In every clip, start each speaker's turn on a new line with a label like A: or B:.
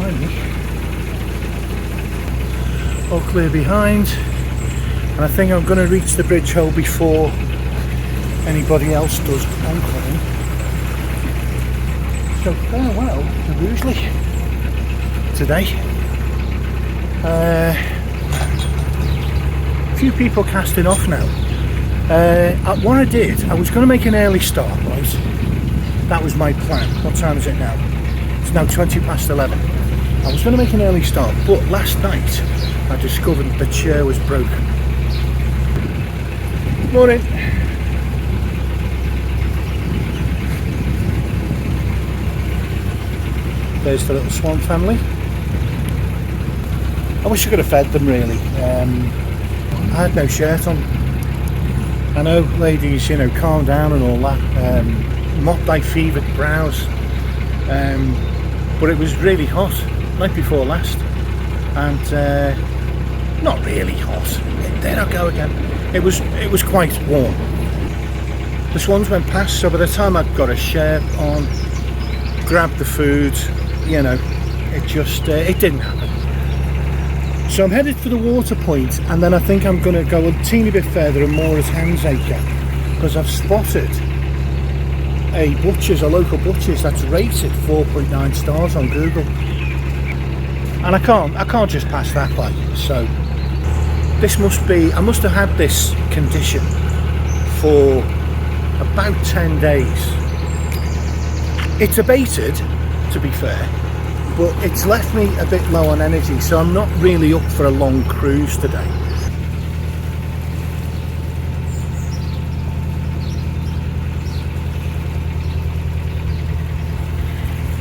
A: behind me. All clear behind. And I think I'm going to reach the bridge hole before anybody else does oncoming. So farewell to Rugeley today. A few people casting off now. What I did, I was going to make an early start, right? That was my plan. What time is it now? It's now 11:20. I was going to make an early start, but last night I discovered the chair was broken. Morning. There's the little swan family. I wish I could have fed them really. I had no shirt on. I know, ladies, you know, calm down and all that. Mop thy fevered brows. But it was really hot, night before last. And not really hot. There I go again. It was quite warm. The swans went past, so by the time I'd got a shirt on, grabbed the food, you know, it just it didn't happen. So I'm headed for the water point, and then I think I'm going to go a teeny bit further and more at Handsacre, because I've spotted a local butcher's that's rated 4.9 stars on Google, and I can't just pass that by. So this must be, I must have had this condition for about 10 days. It's abated, to be fair, but it's left me a bit low on energy, so I'm not really up for a long cruise today.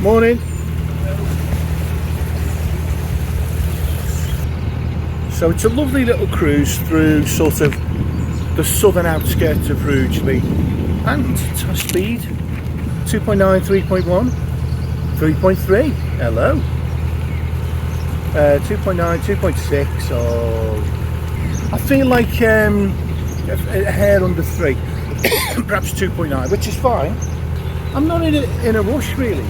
A: Morning. So it's a lovely little cruise through sort of the southern outskirts of Rugeley, and top speed 2.9, 3.1, 3.3, hello, 2.9, 2.6, or I feel like a hair under 3, perhaps 2.9, which is fine. I'm not in a rush really.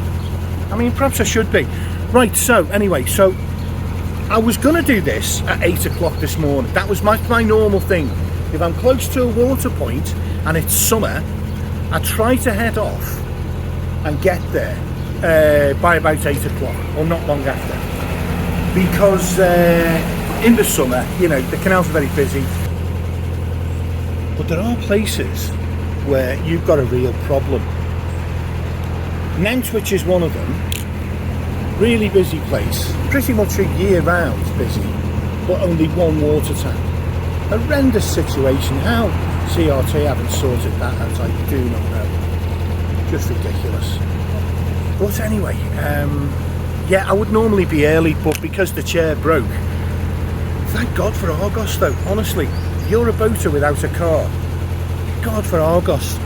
A: I mean, perhaps I should be. Right, so anyway, so I was going to do this at 8 o'clock this morning. That was my normal thing. If I'm close to a water point and it's summer, I try to head off and get there by about 8 o'clock, or not long after. Because in the summer, you know, the canals are very busy. But there are places where you've got a real problem. Nantwich is one of them. Really busy place, pretty much a year round busy, but only one water tank. Horrendous situation. How CRT haven't sorted that out, I do not know. Just ridiculous. But anyway, yeah, I would normally be early, but because the chair broke, thank God for Argos though, honestly. You're a boater without a car, God for Argos.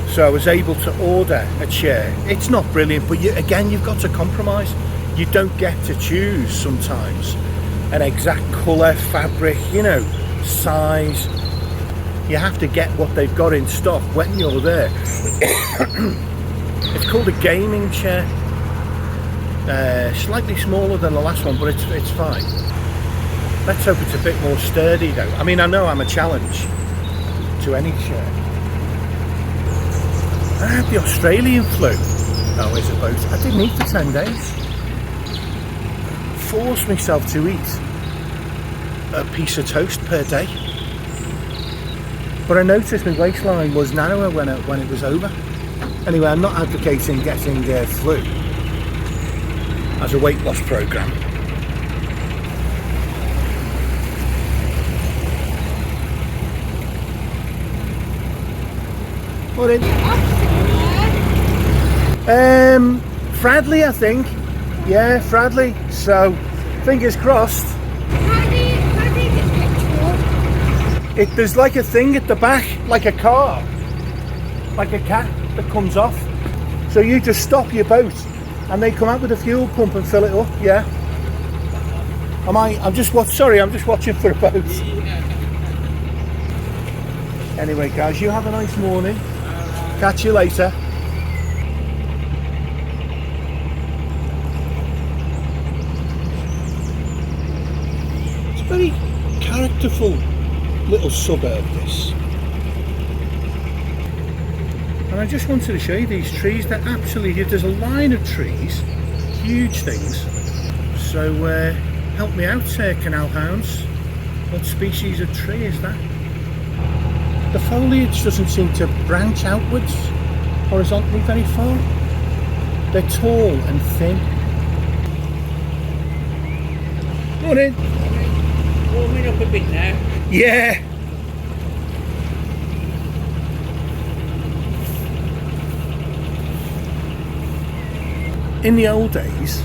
A: So I was able to order a chair. It's not brilliant, but again, you've got to compromise. You don't get to choose sometimes an exact colour, fabric, you know, size. You have to get what they've got in stock when you're there. It's called a gaming chair. Slightly smaller than the last one, but it's fine. Let's hope it's a bit more sturdy though. I mean, I know I'm a challenge to any chair. I had the Australian flu. Oh, is a boat. I didn't eat for 10 days. Forced myself to eat a piece of toast per day. But I noticed my waistline was narrower when it was over. Anyway, I'm not advocating getting flu as a weight loss programme. Morning. Fradley, I think. Yeah, Fradley. So, fingers crossed.
B: How do you get petrol?
A: There's like a thing at the back, like a car, like a cap that comes off. So you just stop your boat, and they come out with a fuel pump and fill it up. Yeah. I'm just watching for a boat. Anyway, guys, you have a nice morning. Catch you later. beautiful little suburb, this. And I just wanted to show you these trees. They're absolutely, there's a line of trees, huge things. So help me out, canal hounds. What species of tree is that? The foliage doesn't seem to branch outwards horizontally very far. They're tall and thin. Morning.
C: Warming up a bit now.
A: Yeah. In the old days,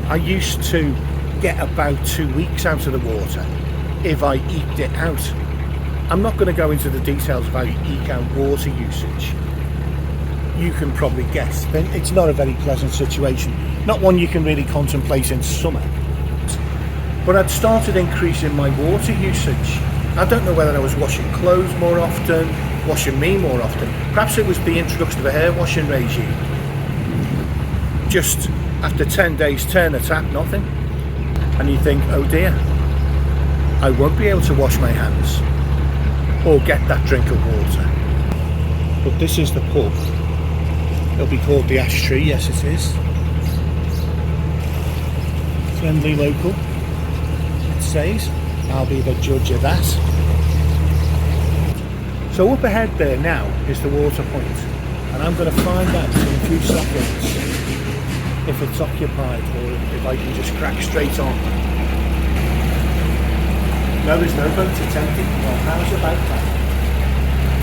A: I used to get about 2 weeks out of the water if I eked it out. I'm not going to go into the details of how you eke out water usage. You can probably guess. It's not a very pleasant situation. Not one you can really contemplate in summer. But I'd started increasing my water usage. I don't know whether I was washing clothes more often, washing me more often. Perhaps it was the introduction of a hair washing regime. Just after 10 days, turn the tap, nothing. And you think, oh dear, I won't be able to wash my hands or get that drink of water. But this is the pub. It'll be called the Ash Tree, yes it is. Friendly local, it says. I'll be the judge of that. So up ahead there now is the water point, and I'm going to find out in a few seconds if it's occupied or if I can just crack straight on. No, there's no boat attempted. Well, how's about that?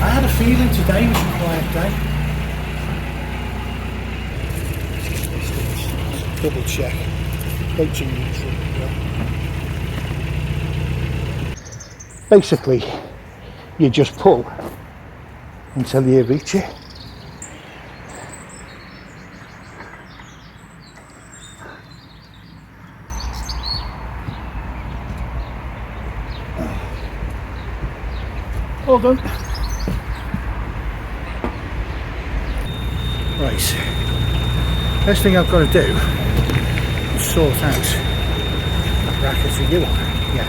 A: I had a feeling today was a quiet day. Let's double check. Boats in neutral. Yeah. Basically, you just pull until you reach it. All done. Right. First thing I've got to do is sort out that racket. Are you on? Yeah.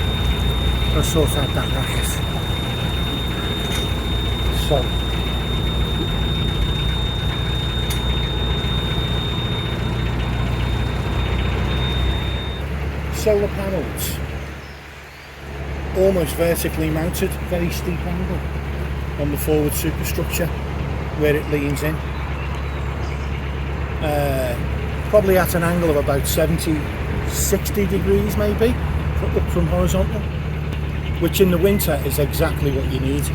A: Got to sort out that racket. So. Solar panels. Almost vertically mounted, very steep angle on the forward superstructure where it leans in. Probably at an angle of about 60 degrees maybe, up from horizontal, which in the winter is exactly what you need.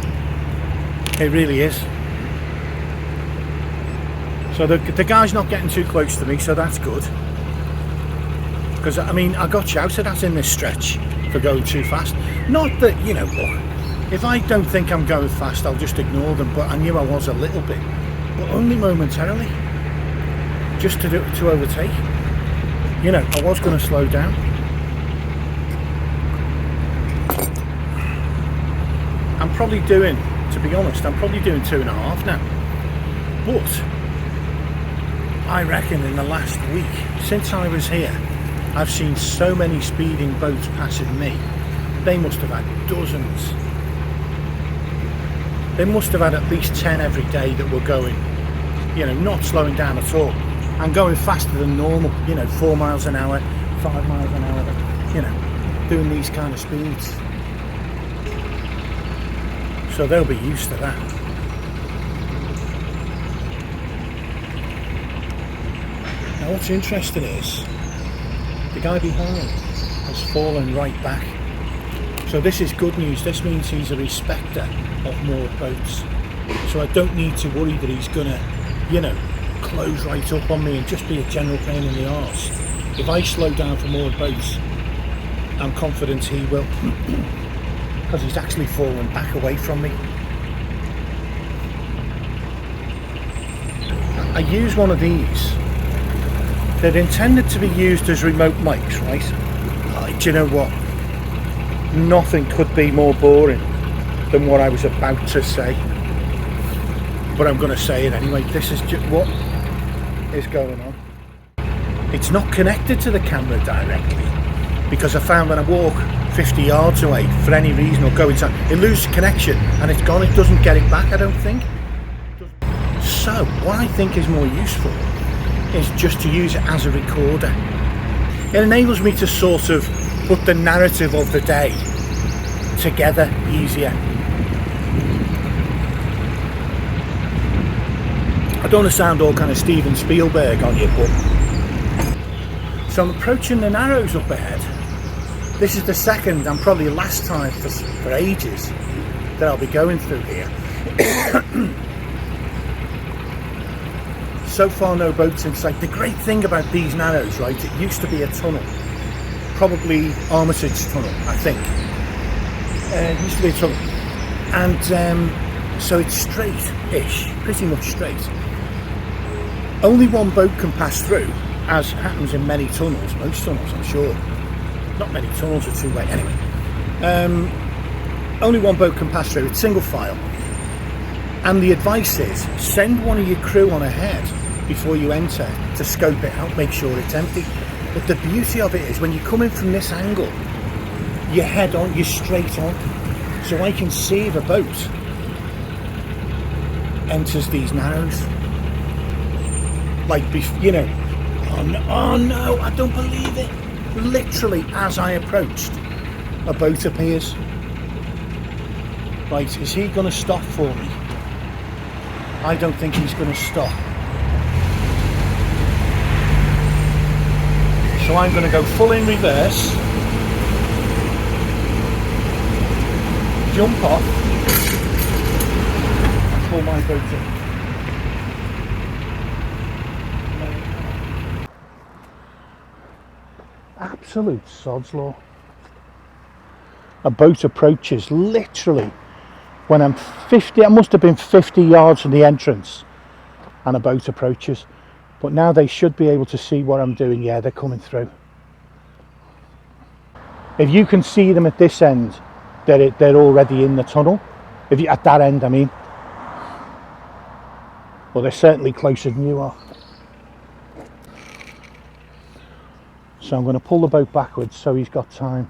A: It really is. So the guy's not getting too close to me, so that's good. Because I mean, I got shouted at in this stretch for going too fast. Not that, you know, look, if I don't think I'm going fast, I'll just ignore them, but I knew I was a little bit, but only momentarily, just to overtake. You know, I was going to slow down. I'm probably doing, to be honest, I'm probably doing 2.5 now. But I reckon in the last week, since I was here, I've seen so many speeding boats passing me. They must have had dozens. They must have had at least 10 every day that were going, you know, not slowing down at all and going faster than normal, you know, 4 miles an hour, 5 miles an hour, you know, doing these kind of speeds. So they'll be used to that. Now what's interesting is the guy behind has fallen right back. So this is good news. This means he's a respecter of moored boats. So I don't need to worry that he's gonna, you know, close right up on me and just be a general pain in the arse. If I slow down for moored boats, I'm confident he will, because he's actually fallen back away from me. I use one of these. They're intended to be used as remote mics, right? Do you know what? Nothing could be more boring than what I was about to say. But I'm going to say it anyway. This is just what is going on. It's not connected to the camera directly. because I found when I walk 50 yards away for any reason or go inside, it loses connection and it's gone. It doesn't get it back, I don't think. So what I think is more useful is just to use it as a recorder. It enables me to sort of put the narrative of the day together easier. I don't want to sound all kind of Steven Spielberg on you, but so I'm approaching the Narrows up ahead. This is the second and probably last time for ages that I'll be going through here. So far no boats in sight. The great thing about these Narrows, right, it used to be a tunnel, probably Armitage Tunnel, I think. It used to be a tunnel, and so it's straight-ish, pretty much straight. Only one boat can pass through, as happens in many tunnels, most tunnels I'm sure. Not many tunnels are two-way, anyway. Only one boat can pass through, it's single file. And the advice is, send one of your crew on ahead before you enter to scope it out, make sure it's empty. But the beauty of it is when you come in from this angle, you're head on, you're straight on. So I can see if a boat enters these Narrows. Like, you know, oh no, I don't believe it. Literally as I approached, a boat appears. Right, is he going to stop for me? I don't think he's going to stop. So I'm going to go full in reverse, jump off, and pull my boat in. Absolute sod's law. A boat approaches literally when I'm 50, I must have been 50 yards from the entrance, and a boat approaches. But now they should be able to see what I'm doing. Yeah, they're coming through. If you can see them at this end, they're already in the tunnel. If you at that end, I mean. Well, they're certainly closer than you are. So I'm going to pull the boat backwards so he's got time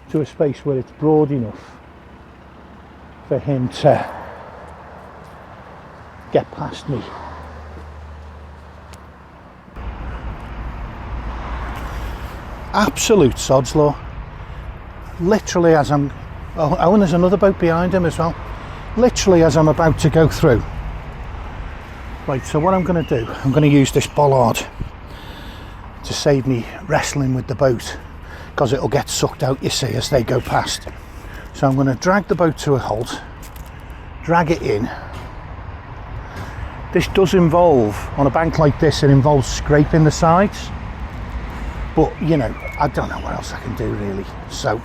A: to a space where it's broad enough for him to get past me. Absolute sod's law. Literally as I'm, oh, and there's another boat behind him as well. Literally as I'm about to go through. Right, so what I'm going to do, I'm going to use this bollard to save me wrestling with the boat, because it'll get sucked out, you see, as they go past. So I'm going to drag the boat to a halt, drag it in. This does involve, on a bank like this, it involves scraping the sides, but you know, I don't know what else I can do really. So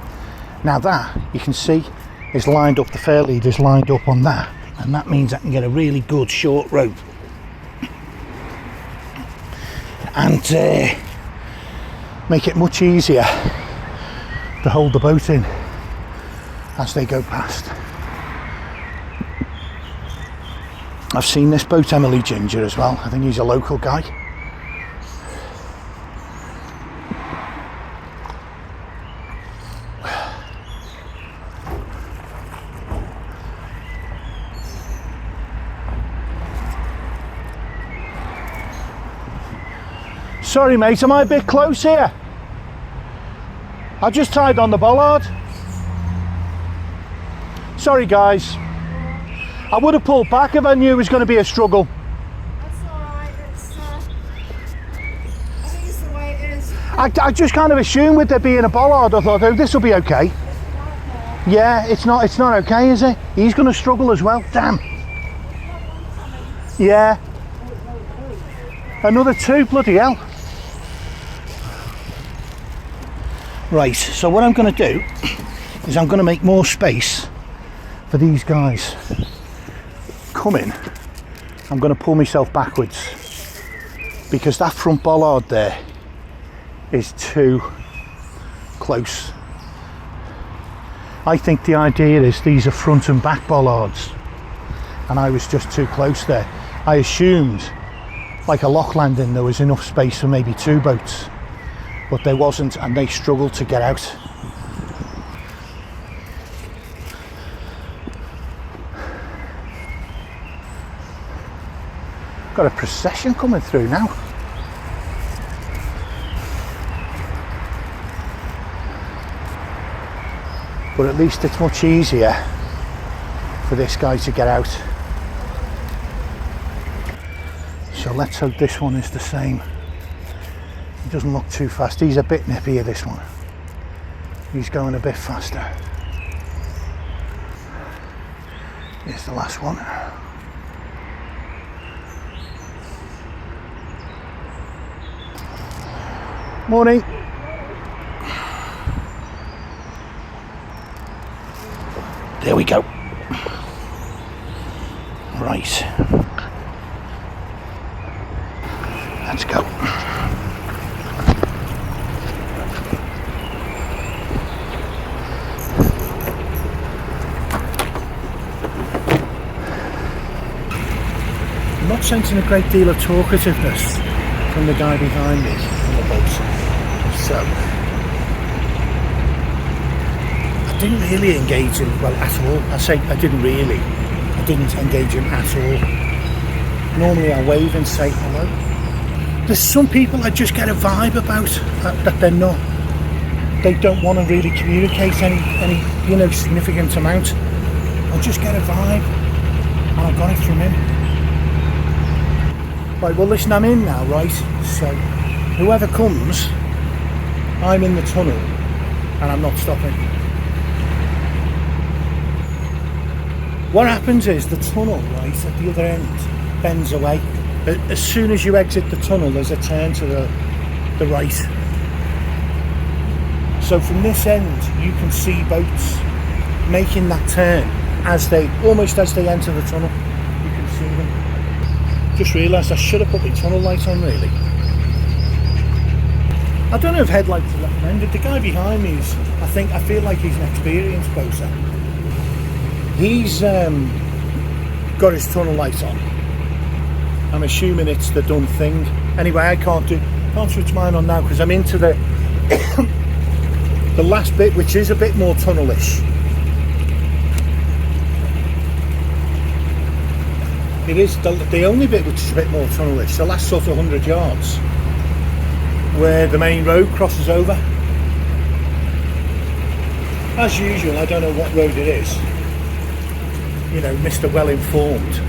A: now that you can see is lined up, the fair lead is lined up on that, and that means I can get a really good short rope and make it much easier to hold the boat in as they go past. I've seen this boat, Emily Ginger, as well. I think he's a local guy. Sorry mate, am I a bit close here? I just tied on the bollard. Sorry guys. I would have pulled back if I knew it was going to be a struggle.
B: That's alright, I think it's the way it is.
A: I just kind of assumed with there being a bollard, I thought, oh, this will be okay. Yeah, it's not okay, is it? He's going to struggle as well, damn. Yeah. Another two, bloody hell. Right, so what I'm going to do is I'm going to make more space for these guys. Coming, I'm going to pull myself backwards because that front bollard there is too close. I think the idea is these are front and back bollards, and I was just too close there. I assumed, like a lock landing, there was enough space for maybe two boats. but there wasn't, and they struggled to get out. Got a procession coming through now. But at least it's much easier for this guy to get out. So let's hope this one is the same. He doesn't look too fast. He's a bit nippier, this one. He's going a bit faster. Here's the last one. Morning. There we go. Right. Let's go. I'm not sensing a great deal of talkativeness from the guy behind me on the boat. So I didn't really engage him, well, at all. I say I didn't really. I didn't engage him at all. Normally I wave and say hello. There's some people I just get a vibe about that they're not. They don't want to really communicate any significant amount. I just get a vibe, and I got it from him. Right, well listen, I'm in now, right? So whoever comes, I'm in the tunnel and I'm not stopping. What happens is the tunnel, right, at the other end bends away. As soon as you exit the tunnel, there's a turn to the right. So from this end, you can see boats making that turn almost as they enter the tunnel. You can see them. Just realised I should have put my tunnel light on, really. I don't know if headlights are recommended. The guy behind me is, I feel like he's an experienced boater. He's got his tunnel light on. I'm assuming it's the done thing. Anyway, I can't switch mine on now because I'm into the the last bit, which is a bit more tunnelish. It is the only bit which is a bit more tunnelish. The last sort of 100 yards, where the main road crosses over. As usual, I don't know what road it is. You know, Mr. Well-informed.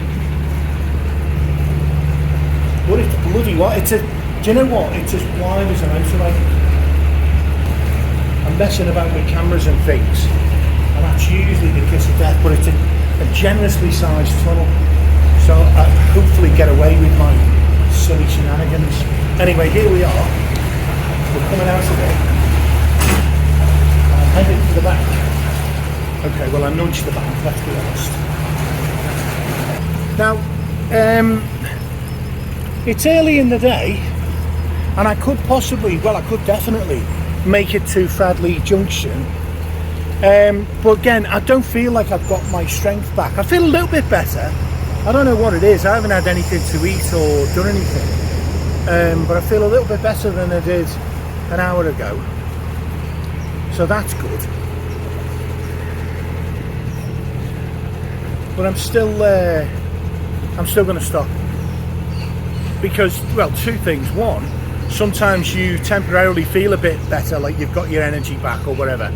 A: But it's bloody wide. Do you know what? It's as wide as a motorway. I'm messing about with cameras and things, and that's usually the kiss of death, but it's a generously sized tunnel. So I'll hopefully get away with my silly shenanigans. Anyway, here we are. We're coming out of it. I'm heading to the back. Okay, well I nudged the back, let's be honest. Now, it's early in the day, and I could definitely make it to Fradley Junction. But again, I don't feel like I've got my strength back. I feel a little bit better. I don't know what it is. I haven't had anything to eat or done anything. But I feel a little bit better than I did an hour ago. So that's good. But I'm still going to stop. Because, well, two things. One, sometimes you temporarily feel a bit better, like you've got your energy back or whatever.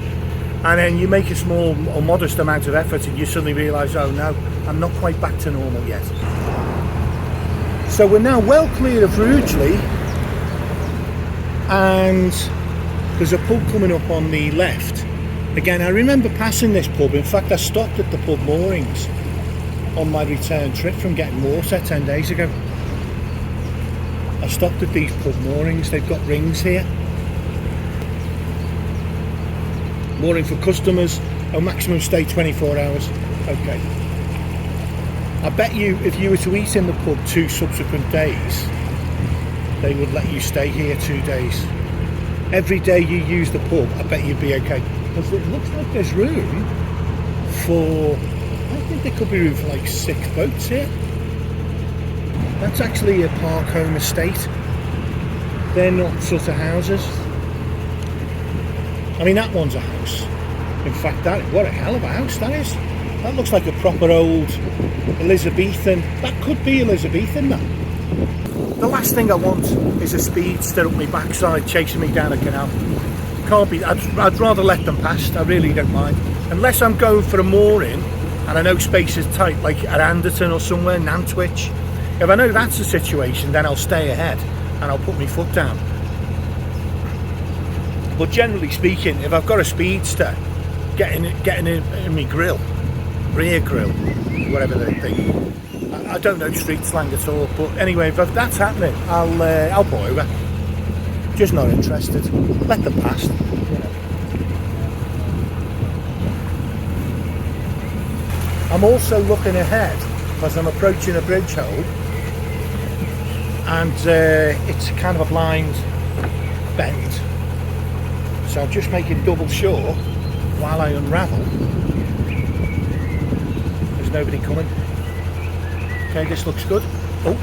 A: And then you make a small or modest amount of effort and you suddenly realise, oh no, I'm not quite back to normal yet. So we're now well clear of Rugeley, and there's a pub coming up on the left. Again, I remember passing this pub. In fact, I stopped at the pub moorings on my return trip from getting water 10 days ago. I stopped at these pub moorings. They've got rings here. Mooring for customers, a maximum stay 24 hours. Okay. I bet you if you were to eat in the pub 2 subsequent days, they would let you stay here 2 days. Every day you use the pub, I bet you'd be okay. Because it looks like there's room for, I think there could be room for like 6 boats here. That's actually a park home estate. They're not sort of houses. I mean, that one's a house. In fact, what a hell of a house that is. That looks like a proper old Elizabethan. That could be Elizabethan, that. The last thing I want is a speedster up my backside chasing me down a canal. Can't be. I'd rather let them past. I really don't mind. Unless I'm going for a mooring and I know space is tight, like at Anderton or somewhere, Nantwich. If I know that's the situation, then I'll stay ahead and I'll put my foot down. But generally speaking, if I've got a speedster, getting in my grill, rear grill, whatever they think. I don't know street slang at all, but anyway, if that's happening, I'll pull over. Just not interested. Let them past. You know. I'm also looking ahead because I'm approaching a bridge hole, and it's kind of a blind bend. So I'm just making double sure while I unravel there's nobody coming. Okay, this looks good. Oh,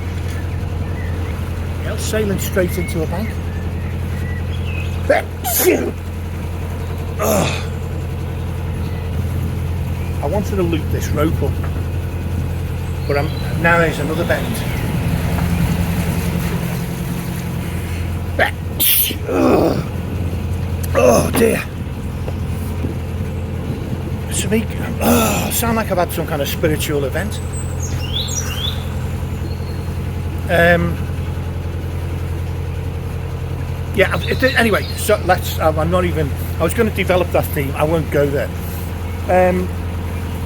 A: yeah, sailing straight into a bank. I wanted to loop this rope up, but now there's another bend. Oh dear. To me, sound like I've had some kind of spiritual event. Yeah, anyway, so I'm not even, I was going to develop that theme, I won't go there.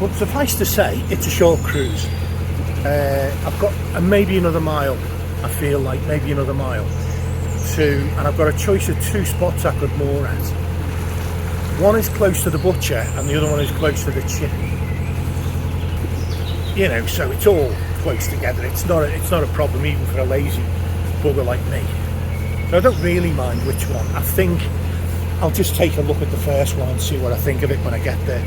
A: But suffice to say, it's a short cruise. I've got maybe another mile, I feel like, maybe another mile. And I've got a choice of two spots I could moor at. One is close to the butcher and the other one is close to the chip. You know, so it's all close together. It's not a problem even for a lazy bugger like me. So I don't really mind which one. I think I'll just take a look at the first one and see what I think of it when I get there.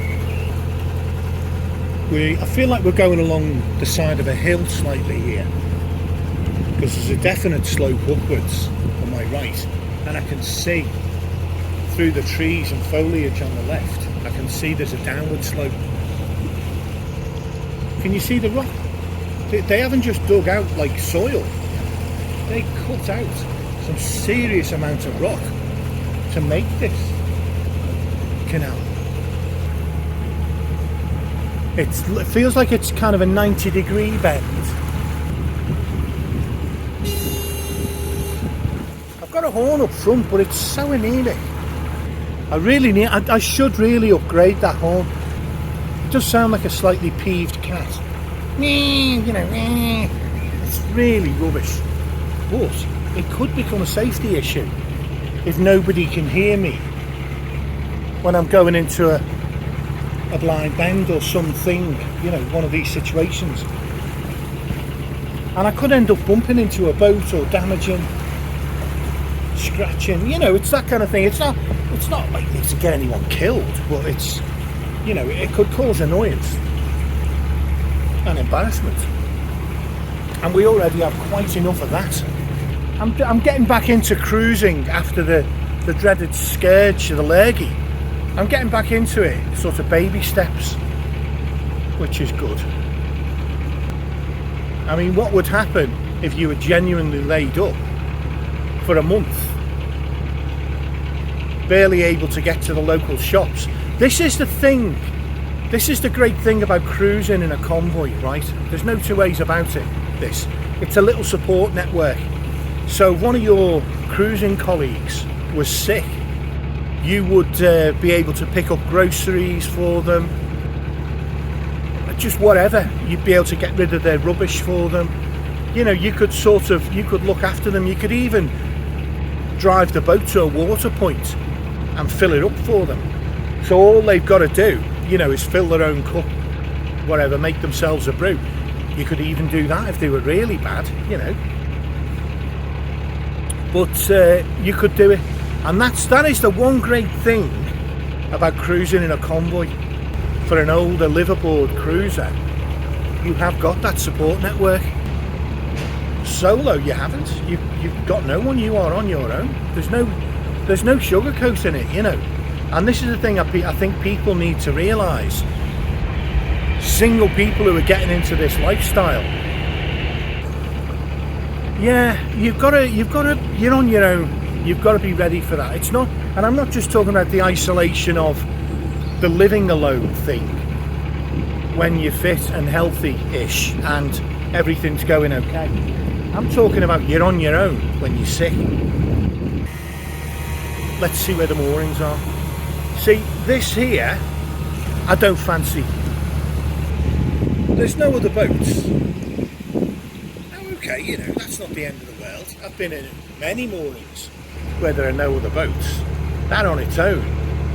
A: I feel like we're going along the side of a hill slightly here, because there's a definite slope upwards on my right, and I can see through the trees and foliage on the left, I can see there's a downward slope. Can you see the rock? They haven't just dug out like soil, they cut out some serious amount of rock to make this canal. It feels like it's kind of a 90-degree bend. I've got a horn up front, but it's so anemic. I should really upgrade that horn. It does sound like a slightly peeved cat. You know, it's really rubbish. But it could become a safety issue if nobody can hear me when I'm going into a blind bend or something, you know, one of these situations. And I could end up bumping into a boat or damaging, scratching, you know, it's that kind of thing. It's not likely to get anyone killed, but it's, you know, it could cause annoyance and embarrassment. And we already have quite enough of that. I'm getting back into cruising after the dreaded scourge of the lurgy. I'm getting back into it, sort of baby steps, which is good. I mean, what would happen if you were genuinely laid up for a month, barely able to get to the local shops? This is the thing. This is the great thing about cruising in a convoy, right? There's no two ways about it. It's a little support network. So if one of your cruising colleagues was sick, you would be able to pick up groceries for them, just whatever. You'd be able to get rid of their rubbish for them. You know, you could look after them. You could even drive the boat to a water point and fill it up for them. So all they've got to do, you know, is fill their own cup, whatever, make themselves a brew. You could even do that if they were really bad, you know. But you could do it. And that is the one great thing about cruising in a convoy. For an older liveaboard cruiser, you have got that support network. Solo, you haven't. You've got no one. You are on your own. There's no sugarcoating it, you know. And this is the thing I think people need to realise. Single people who are getting into this lifestyle, yeah, you're on your own. You've got to be ready for that. It's not, and I'm not just talking about the isolation of the living alone thing when you're fit and healthy-ish and everything's going okay. I'm talking about you're on your own when you're sick. Let's see where the moorings are. See, this here, I don't fancy. There's no other boats. Oh, okay, you know, that's not the end of the world. I've been in many moorings where there are no other boats. That on its own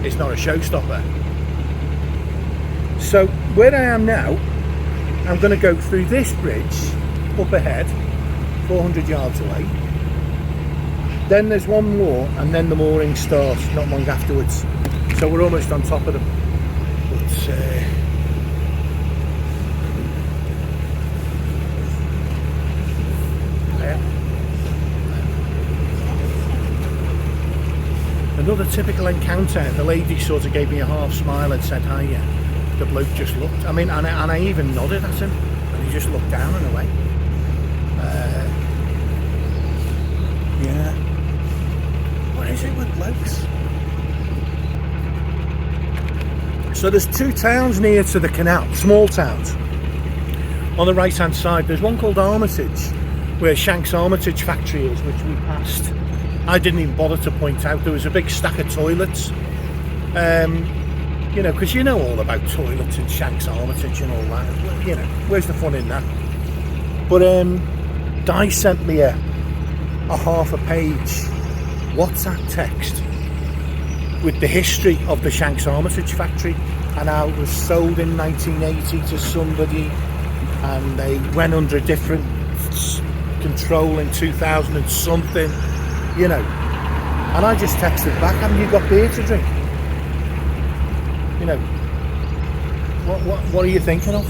A: is not a showstopper. So where I am now, I'm going to go through this bridge up ahead, 400 yards away. Then there's one more, and then the mooring starts not long afterwards. So we're almost on top of them. But yeah. Another typical encounter. The lady sort of gave me a half smile and said hi. Yeah. The bloke just looked. I mean, and I even nodded at him, and he just looked down and away. Yeah. What is it with blokes? So there's two towns near to the canal, small towns. On the right hand side, there's one called Armitage, where Shank's Armitage factory is, which we passed. I didn't even bother to point out. There was a big stack of toilets. You know, because you know all about toilets and Shank's Armitage and all that. You know, where's the fun in that? But Di sent me a half a page WhatsApp text with the history of the Shank's Armitage factory and how it was sold in 1980 to somebody, and they went under a different control in 2000 and something, you know. And I just texted back, haven't you got beer to drink? You know, what are you thinking of?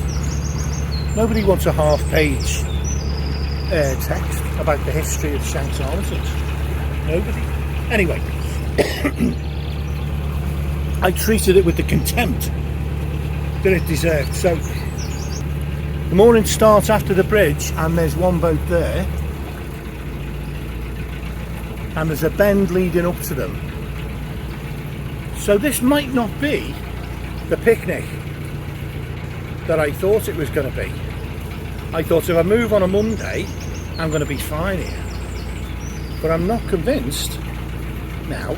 A: Nobody wants a half-page text about the history of Shank's Armitage. Nobody. Anyway, I treated it with the contempt that it deserved. So the morning starts after the bridge, and there's one boat there, and there's a bend leading up to them. So this might not be the picnic that I thought it was going to be. I thought if I move on a Monday, I'm going to be fine here. But I'm not convinced now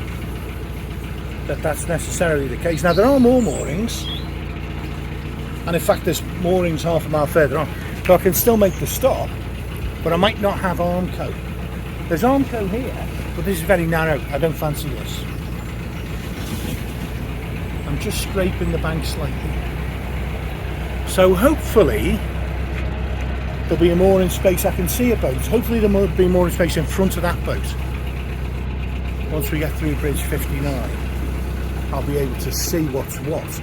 A: that that's necessarily the case. Now there are more moorings, and in fact there's moorings half a mile further on, so I can still make the stop, but I might not have Armco. There's Armco here, but this is very narrow. I don't fancy this. I'm just scraping the bank slightly. So hopefully there'll be a mooring space. I can see a boat. Hopefully there'll be mooring space in front of that boat. Once we get through bridge 59, I'll be able to see what's what.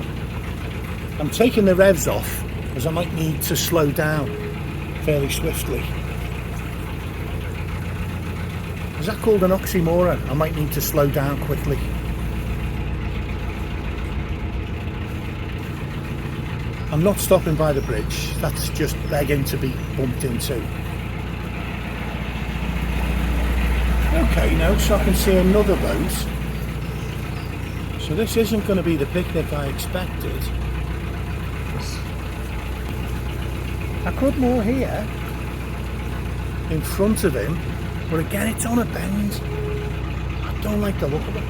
A: I'm taking the revs off as I might need to slow down fairly swiftly. Is that called an oxymoron? I might need to slow down quickly. I'm not stopping by the bridge, that's just begging to be bumped into. Okay, now so I can see another boat. So this isn't going to be the picnic I expected. I could moor here, in front of him, but again it's on a bend. I don't like the look of it.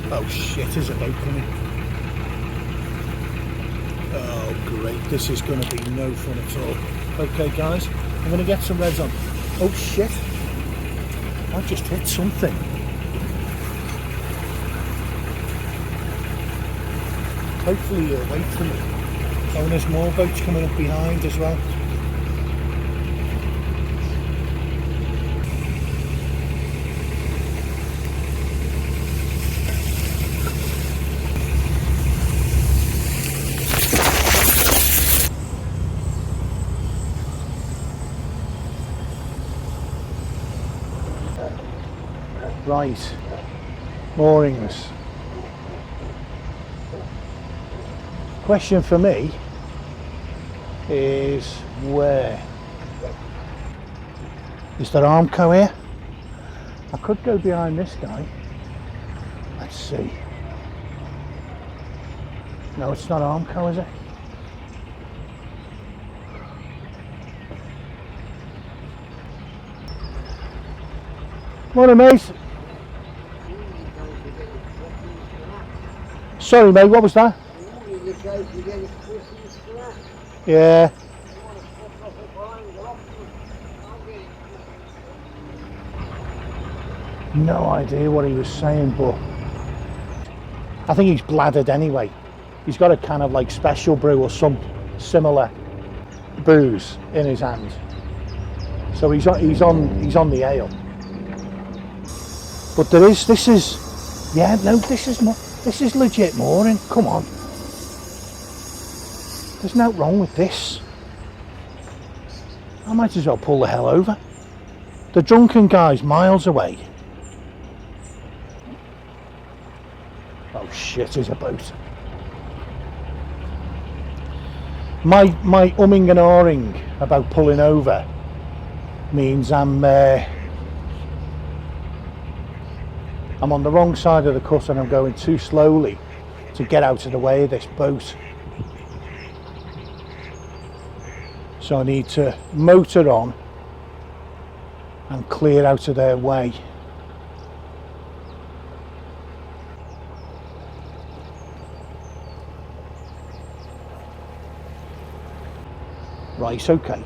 A: Oh shit, there's a boat coming. Oh great, this is going to be no fun at all. Okay guys, I'm going to get some reds on. Oh shit, I just hit something. Hopefully you'll wait for me. Oh, and there's more boats coming up behind as well. Right, moorings. Question for me is, where? Is there Armco here? I could go behind this guy. Let's see. No, it's not Armco, is it? Morning, mate. Sorry, mate, what was that? Yeah. No idea what he was saying, but I think he's bladdered anyway. He's got a kind of like special brew or some similar booze in his hand. So he's on the ale. But this is legit mooring. Come on. There's no wrong with this. I might as well pull the hell over. The drunken guy's miles away. Oh shit, there's a boat. My umming and ahhing about pulling over means I'm on the wrong side of the cut and I'm going too slowly to get out of the way of this boat. So I need to motor on and clear out of their way. Right, okay.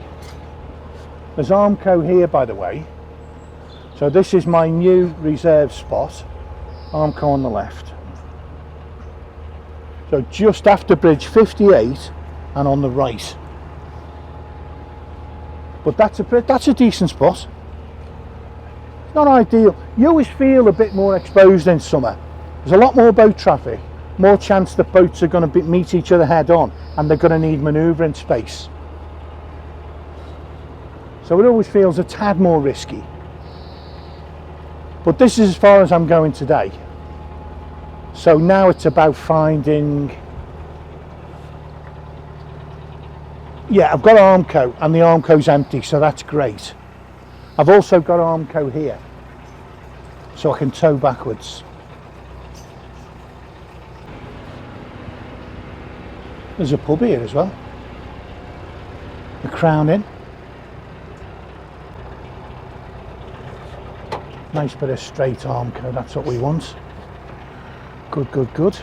A: There's Armco here, by the way. So this is my new reserve spot. Armco on the left. So just after bridge 58 and on the right. But that's a decent spot. It's not ideal. You always feel a bit more exposed in summer. There's a lot more boat traffic, more chance that boats are going to meet each other head on, and they're going to need manoeuvring space. So it always feels a tad more risky. But this is as far as I'm going today. So now it's about finding... Yeah, I've got Armco and the Armco's empty, so that's great. I've also got Armco here, so I can tow backwards. There's a pub here as well. The Crown Inn. Nice bit of straight Armco, that's what we want. Good, good, good.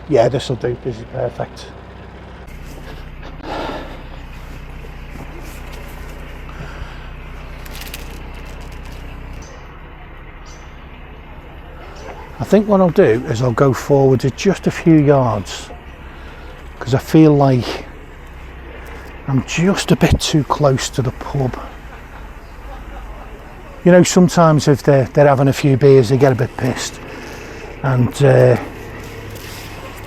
A: Yeah, this will do, this is perfect. I think what I'll do is I'll go forward just a few yards because I feel like I'm just a bit too close to the pub. You know, sometimes if they're having a few beers, they get a bit pissed, and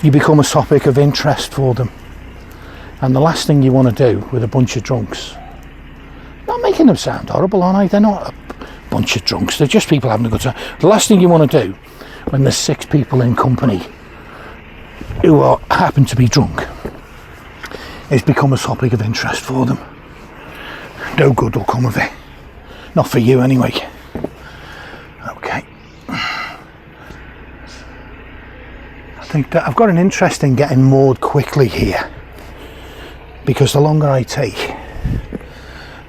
A: you become a topic of interest for them. And the last thing you want to do with a bunch of drunks, not making them sound horrible, aren't I? They're not a bunch of drunks, they're just people having a good time. The last thing you want to do when there's 6 people in company who happen to be drunk is become a topic of interest for them. No good will come of it. Not for you anyway. Okay. I think that I've got an interest in getting moored quickly here, because the longer I take,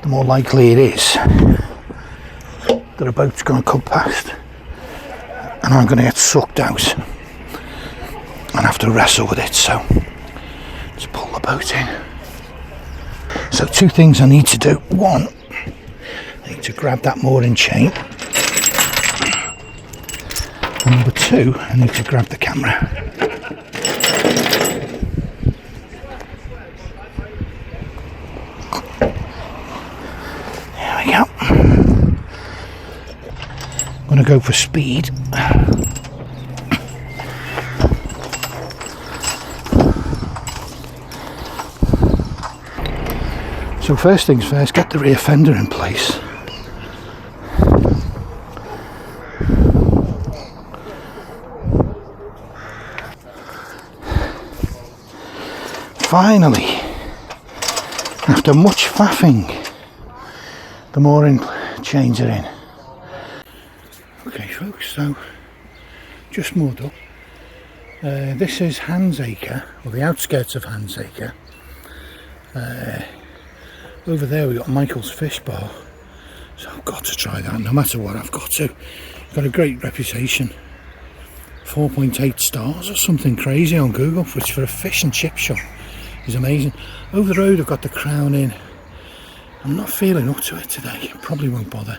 A: the more likely it is that a boat's going to come past and I'm going to get sucked out and have to wrestle with it. So let's pull the boat in. So 2 things I need to do. 1, I need to grab that mooring chain, and number 2, I need to grab the camera. There we go. I'm going to go for speed. So first things first, get the rear fender in place. finally, after much faffing, the mooring chains are in. Okay folks, so just moored up. This is Handsacre, or the outskirts of Handsacre. Over there we got Michael's Fish Bar, so I've got to try that no matter what. I've got to. It's got a great reputation. 4.8 stars or something crazy on Google, which for a fish and chip shop is amazing. Over the road I've got the Crown Inn. I'm not feeling up to it today, probably won't bother.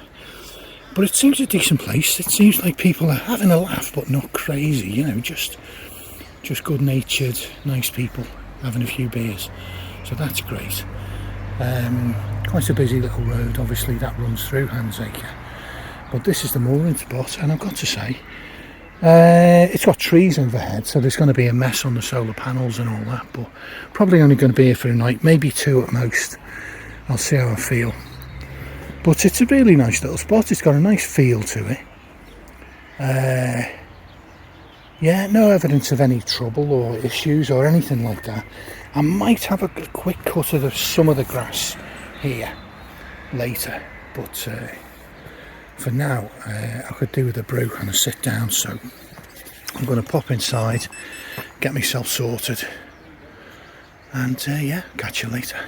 A: But it seems a decent place. It seems like people are having a laugh but not crazy, you know, just good natured, nice people having a few beers. So that's great. Quite a busy little road, obviously that runs through Handsacre. But this is the mooring spot, and I've got to say, it's got trees overhead, so there's going to be a mess on the solar panels and all that, but probably only going to be here for a night, maybe 2 at most. I'll see how I feel. But it's a really nice little spot. It's got a nice feel to it. Yeah, no evidence of any trouble or issues or anything like that. I might have a quick cut of some of the grass here later, but for now I could do with a brew and a sit down, so I'm going to pop inside, get myself sorted, and yeah, catch you later.